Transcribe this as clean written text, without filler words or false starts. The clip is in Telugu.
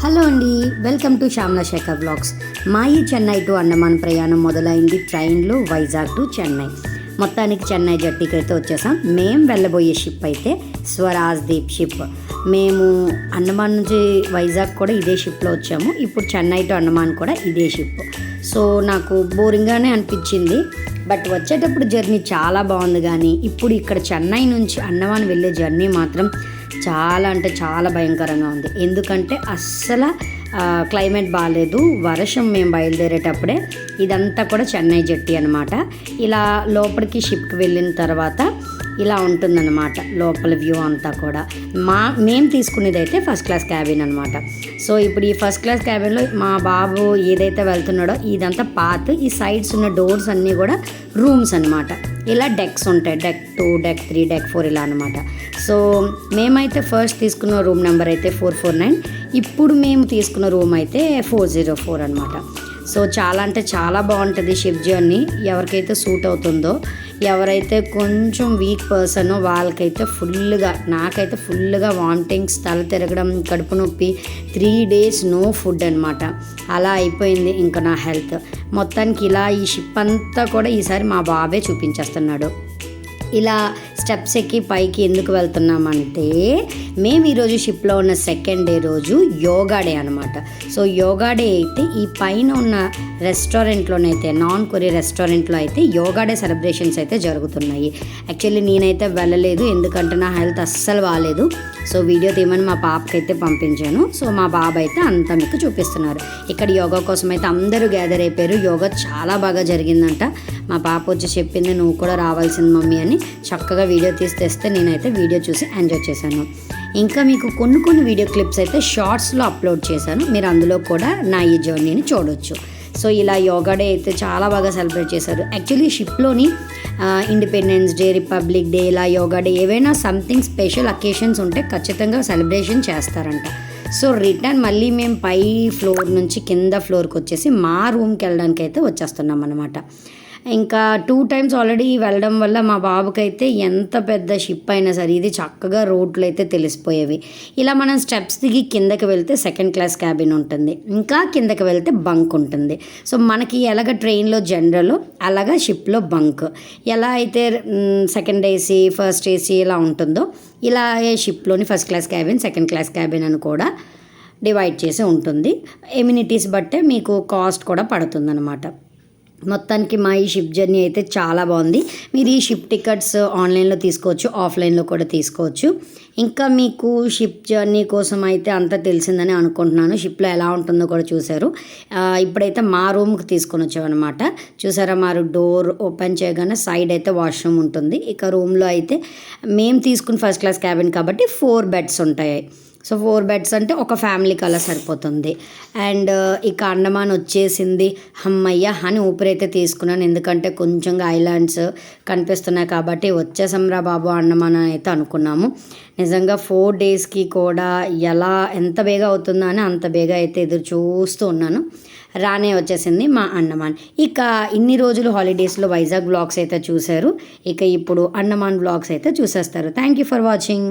హలో అండి, welcome to Shyamala Shekhar blogs. My Chennai to Andaman ప్రయాణం మొదలైంది ట్రైన్లో వైజాగ్ టు చెన్నై. మొత్తానికి చెన్నై జట్టీకి అయితే వచ్చేసాం. మేము వెళ్ళబోయే షిప్ అయితే స్వరాజ్ దీప్ షిప్. మేము అండమాన్ నుంచి వైజాగ్ కూడా ఇదే షిప్లో వచ్చాము. ఇప్పుడు చెన్నై టు అండమాన్ కూడా ఇదే షిప్. సో నాకు బోరింగ్గానే అనిపించింది, బట్ వచ్చేటప్పుడు జర్నీ చాలా బాగుంది. కానీ ఇప్పుడు ఇక్కడ చెన్నై నుంచి అండమాన్ వెళ్ళే జర్నీ మాత్రం చాలా అంటే చాలా భయంకరంగా ఉంది. ఎందుకంటే అస్సలు క్లైమేట్ బాగాలేదు, వర్షం. మేము బయలుదేరేటప్పుడే ఇదంతా కూడా చెన్నై జట్టి అనమాట. ఇలా లోపలికి షిప్కి వెళ్ళిన తర్వాత ఇలా ఉంటుందన్నమాట లోపల వ్యూ అంతా కూడా. మేము తీసుకునేది అయితే ఫస్ట్ క్లాస్ క్యాబిన్ అనమాట. సో ఇప్పుడు ఈ ఫస్ట్ క్లాస్ క్యాబిన్లో మా బాబు ఏదైతే వెళ్తున్నాడో ఇదంతా పాత్. ఈ సైడ్స్ ఉన్న డోర్స్ అన్నీ కూడా రూమ్స్ అనమాట. ఇలా డెక్స్ ఉంటాయి, డెక్ 2, డెక్ 3, డెక్ 4 ఇలా అనమాట. సో మేమైతే ఫస్ట్ తీసుకున్న రూమ్ నెంబర్ అయితే 449. ఇప్పుడు మేము తీసుకున్న రూమ్ అయితే 404 అనమాట. సో చాలా అంటే చాలా బాగుంటుంది షిప్ జర్నీ. ఎవరికైతే సూట్ అవుతుందో, ఎవరైతే కొంచెం వీక్ పర్సనో వాళ్ళకైతే నాకైతే ఫుల్గా వామిటింగ్స్, తల తిరగడం, కడుపు నొప్పి, 3 days నో ఫుడ్ అనమాట. అలా అయిపోయింది ఇంకా నా హెల్త్. మొత్తానికి ఇలా ఈ షిప్ అంతా కూడా ఈసారి మా బాబే చూపించేస్తున్నాడు. ఇలా స్టెప్స్ ఎక్కి పైకి ఎందుకు వెళ్తున్నామంటే, మేము ఈరోజు షిప్లో ఉన్న సెకండ్ డే రోజు యోగా డే అనమాట. సో యోగా డే అయితే ఈ పైన ఉన్న రెస్టారెంట్లోనైతే, నాన్ కొరియన్ రెస్టారెంట్లో అయితే యోగా డే సెలబ్రేషన్స్ అయితే జరుగుతున్నాయి. యాక్చువల్లీ నేనైతే వెళ్ళలేదు, ఎందుకంటే నా హెల్త్ అస్సలు బాగాలేదు. సో వీడియో తీయమని మా పాపకి అయితే పంపించాను. సో మా బాబు అయితే అంతా మీకు చూపిస్తున్నారు. ఇక్కడ యోగా కోసం అయితే అందరూ గ్యాదర్ అయిపోయారు. యోగా చాలా బాగా జరిగిందంట. మా పాప వచ్చి చెప్పింది, నువ్వు కూడా రావాల్సింది మమ్మీ అని. చక్కగా వీడియో తీసి తెస్తే నేనైతే వీడియో చూసి ఎంజాయ్ చేశాను. ఇంకా మీకు కొన్ని వీడియో క్లిప్స్ అయితే షార్ట్స్లో అప్లోడ్ చేశాను. మీరు అందులో కూడా నా ఈ జర్నీని చూడొచ్చు. సో ఇలా యోగా డే అయితే చాలా బాగా సెలబ్రేట్ చేశారు. యాక్చువల్లీ షిప్లోని ఇండిపెండెన్స్ డే, రిపబ్లిక్ డే, ఇలా యోగా డే ఏవైనా సంథింగ్ స్పెషల్ అకేషన్స్ ఉంటే ఖచ్చితంగా సెలబ్రేషన్ చేస్తారంట. సో రిటర్న్ మళ్ళీ మేము పై ఫ్లోర్ నుంచి కింద ఫ్లోర్కి వచ్చేసి మా రూమ్కి వెళ్ళడానికి అయితే వచ్చేస్తున్నాం అనమాట. ఇంకా 2 times ఆల్రెడీ వెళ్ళడం వల్ల మా బాబుకైతే ఎంత పెద్ద షిప్ అయినా సరే ఇది చక్కగా రోడ్లు అయితే తెలిసిపోయేవి. ఇలా మనం స్టెప్స్ దిగి కిందకి వెళ్తే సెకండ్ క్లాస్ క్యాబిన్ ఉంటుంది, ఇంకా కిందకి వెళ్తే బంక్ ఉంటుంది. సో మనకి ఎలాగ ట్రైన్లో జనరల్, అలాగా షిప్లో బంక్. ఎలా అయితే సెకండ్ ఏసీ, ఫస్ట్ ఏసీ ఇలా ఉంటుందో, ఇలా షిప్లోని first class cabin, second class cabin అని కూడా డివైడ్ చేసి ఉంటుంది. ఎమ్యూనిటీస్ బట్టే మీకు కాస్ట్ కూడా పడుతుందన్నమాట. మొత్తానికి మా ఈ షిప్ జర్నీ అయితే చాలా బాగుంది. మీరు ఈ షిప్ టికెట్స్ ఆన్లైన్లో తీసుకోవచ్చు, ఆఫ్లైన్లో కూడా తీసుకోవచ్చు. ఇంకా మీకు షిప్ జర్నీ కోసం అయితే అంతా తెలిసిందని అనుకుంటున్నాను. షిప్లో ఎలా ఉంటుందో కూడా చూశారు. ఇప్పుడైతే మా రూమ్కి తీసుకొని వచ్చామన్నమాట. చూసారా, మా డోర్ ఓపెన్ చేయగానే సైడ్ అయితే వాష్రూమ్ ఉంటుంది. ఇక రూమ్లో అయితే మేము తీసుకున్న ఫస్ట్ క్లాస్ క్యాబిన్ కాబట్టి 4 beds ఉంటాయి. సో 4 beds అంటే ఒక ఫ్యామిలీకి అలా సరిపోతుంది. అండ్ ఇక అండమాన్ వచ్చేసింది, అమ్మయ్య అని ఊపిరైతే తీసుకున్నాను. ఎందుకంటే కొంచెంగా ఐలాండ్స్ కనిపిస్తున్నాయి కాబట్టి వచ్చేసంరా బాబు అండమాన్ అని అయితే అనుకున్నాము. నిజంగా 4 daysకి కూడా ఎంత బేగా అవుతుందా అని అంత బేగా అయితే ఎదురు చూస్తూ ఉన్నాను. రానే వచ్చేసింది మా అండమాన్. ఇక ఇన్ని రోజులు హాలిడేస్లో వైజాగ్ బ్లాగ్స్ అయితే చూశారు. ఇక ఇప్పుడు అండమాన్ బ్లాగ్స్ అయితే చూసేస్తారు. Thank you for watching.